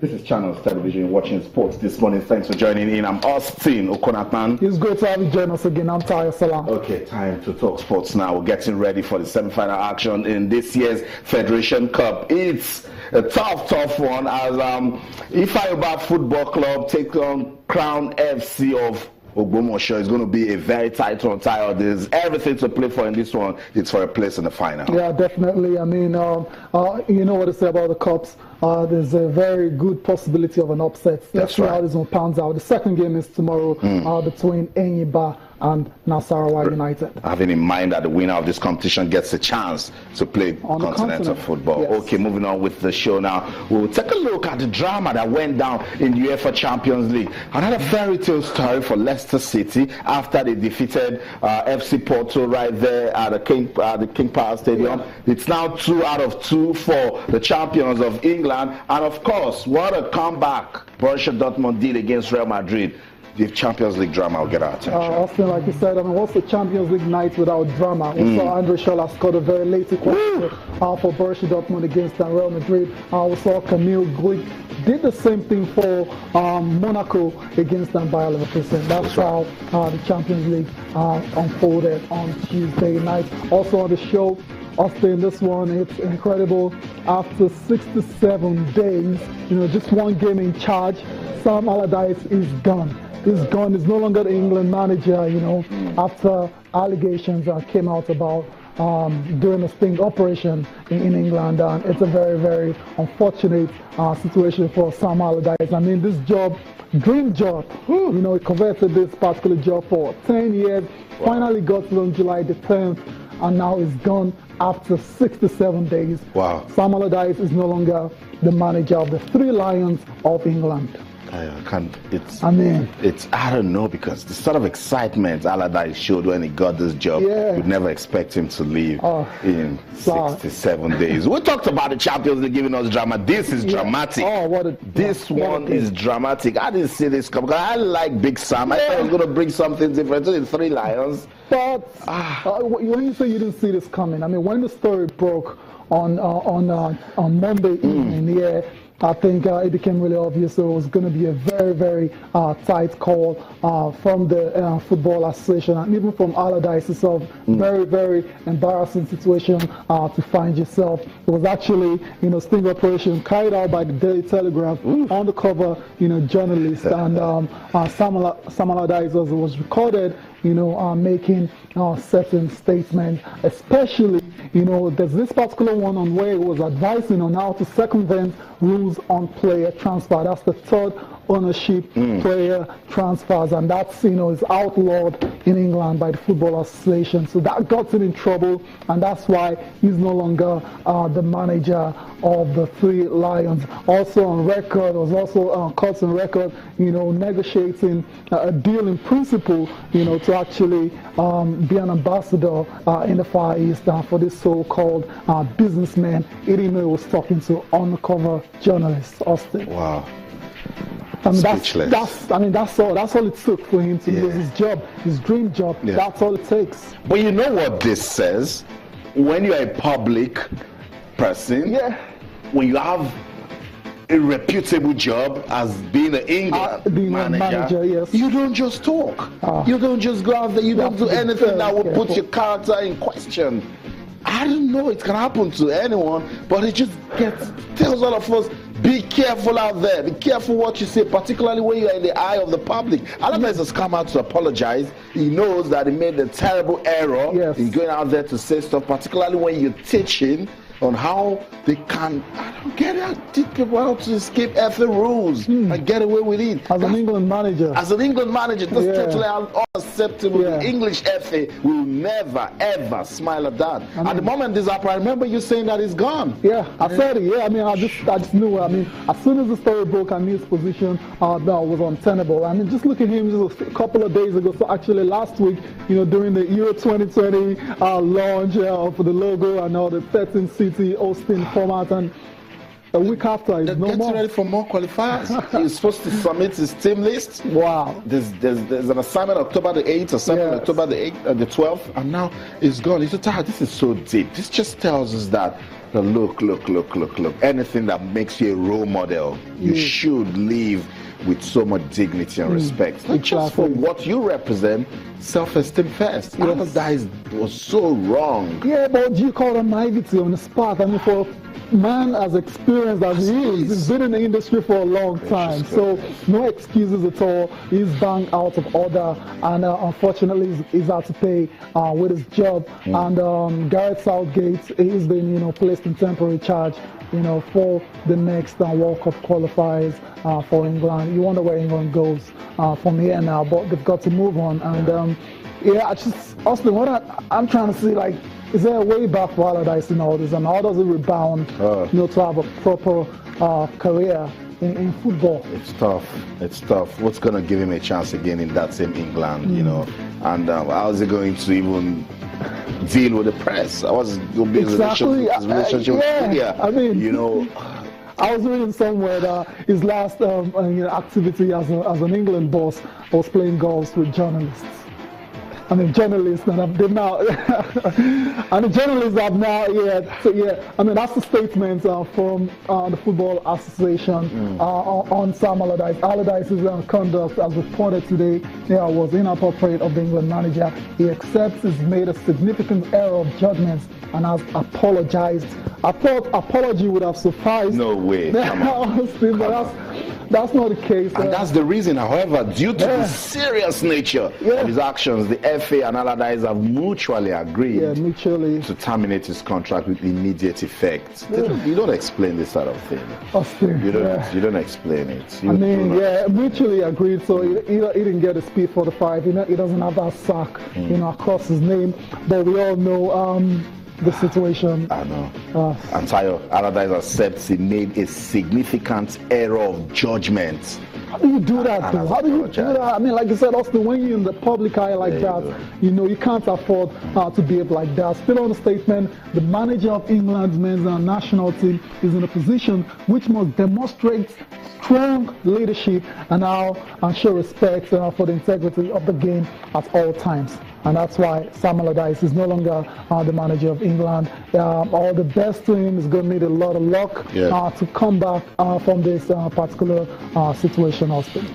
This is Channels Television, watching sports this morning. Thanks for joining in. I'm Austin Okonatan. It's great to have you join us again. I'm Tayo Salam. Okay, time to talk sports now. We're getting ready for the semi-final action in this year's Federation Cup. It's a tough one as Ifeanyi Football Club take on Crown FC of Ogbomoso. Is going to be a very tight one. There's everything to play for in this one. It's for a place in the final. Yeah, definitely. I mean, you know what to say about the Cups. There's a very good possibility of an upset. Let's see how this one pans out. The second game is tomorrow between Enyimba and Nasarawa United. Having in mind that the winner of this competition gets a chance to play continental football. Yes. Okay, moving on with the show now. We'll take a look at the drama that went down in the UEFA Champions League. Another fairy tale story for Leicester City after they defeated FC Porto right there at the King Power Stadium. Yeah. It's now 2 out of 2 for the champions of England. And of course, what a comeback Borussia Dortmund did against Real Madrid. The Champions League drama will get our attention. Austin, like you said, I mean, what's the Champions League night without drama? We saw Andre Scholler scored a very late equalizer for Borussia Dortmund against Real Madrid. We saw Camille Glick did the same thing for Monaco against Bayer Leverkusen. That's how the Champions League unfolded on Tuesday night. Also on the show, Austin, this one, it's incredible. After 67 days, just one game in charge, Sam Allardyce is gone. He's gone. He's no longer the England manager, after allegations came out about doing a sting operation in England. It's a very, very unfortunate situation for Sam Allardyce. I mean, this job, dream job, he converted this particular job for 10 years, finally got it on July the 10th, and now he's gone after 67 days. Wow. Sam Allardyce is no longer the manager of the Three Lions of England. I don't know, because the sort of excitement Allardyce showed when he got this job, you'd never expect him to leave in 67 days. We talked about the Champions League giving us drama. This is dramatic. This one is dramatic. I didn't see this come because I like Big Sam. I thought he was going to bring something different to the Three Lions. But when you say you didn't see this coming, I mean, when the story broke on Monday evening, I think it became really obvious that it was going to be a very, very tight call from the Football Association and even from Allardyce itself. Very, very embarrassing situation to find yourself. It was actually, sting operation carried out by the Daily Telegraph, undercover, journalist, and Sam Allardyce was recorded, making certain statements, especially, there's this particular one on where it was advising on how to circumvent rules on player transfer. That's the third ownership player transfers, and that's is outlawed in England by the Football Association. So that got him in trouble, and that's why he's no longer the manager of the Three Lions. Also on record, was also caught on record, negotiating a deal in principle, to actually be an ambassador in the Far East for this so-called businessman. He didn't know he was talking to undercover journalist, Austin. Wow. I mean, that's all it took for him to lose his job, his dream job. Yeah. That's all it takes. But you know what this says? When you're a public person, when you have a reputable job as being an England manager, you don't just talk. You don't just go out there. You don't do anything that would put your character in question. I don't know, it can happen to anyone, but it just tells all of us, be careful out there. Be careful what you say, particularly when you're in the eye of the public. Allardyce has come out to apologize. He knows that he made a terrible error in going out there to say stuff, particularly when you're teaching on how they can, I don't get it, teach people how to escape FA rules and get away with it. As an England manager, that's totally unacceptable. The English FA will never, ever smile at that. At the moment this happened, I remember you saying that it's gone. I said it. I mean, I just knew. I mean, as soon as the story broke, I knew his position was untenable. I mean, just look at him just a couple of days ago. So actually last week, during the Euro 2020 launch for the logo and all the 13 city hosting format, and a week after, he's no more. Ready for more qualifiers. He's supposed to submit his team list. Wow. There's an assignment October the 8th, assignment October the 8th and the 12th, and now it's gone. He's so tired. This is so deep. This just tells us that But look. Anything that makes you a role model, you should live with so much dignity and respect. Not just for what you represent, self-esteem first. Allardyce was so wrong. Yeah, but you call it naivety on the spot. I mean, for a man as experienced as he is, he's been in the industry for a long time. So no excuses at all. He's bang out of order, and unfortunately, he's had to pay with his job. And Gareth Southgate, he's been, placed in temporary charge, for the next World Cup qualifiers for England. You wonder where England goes from here now, but they've got to move on. And Austin, what I'm trying to see, like, is there a way back for Allardyce in all this, and how does it rebound, to have a proper career in football? It's tough. What's going to give him a chance again in that same England, and how's he going to even deal with the press? I was going to be his relationship with media. I mean, I was reading somewhere that his last activity as an England boss was playing golf with journalists. I mean, journalists, and they've now, and the journalists have now, I mean, that's a statement from the Football Association on Sam Allardyce. Allardyce's conduct, as reported today, was inappropriate of the England manager. He accepts he's made a significant error of judgment and has apologized. I thought apology would have sufficed. No way. That's not the case. And that's the reason, however, due to the serious nature of his actions, the FA and Allardyce have mutually agreed to terminate his contract with immediate effect. You don't explain this sort of thing. You don't explain it. Mutually agreed. So he didn't get a speed 45. He doesn't have that sack, across his name. But we all know the situation. I know. Antayo, Allardyce accepts he made a significant error of judgment. How do you do that, though? How do you do that? I mean, like you said, Austin, when you're in the public eye like that, you can't afford to behave like that. Still on the statement, the manager of England's men's national team is in a position which must demonstrate strong leadership and show respect for the integrity of the game at all times. And that's why Sam Allardyce is no longer the manager of England. All the best to him. Is going to need a lot of luck to come back from this particular situation, Austin.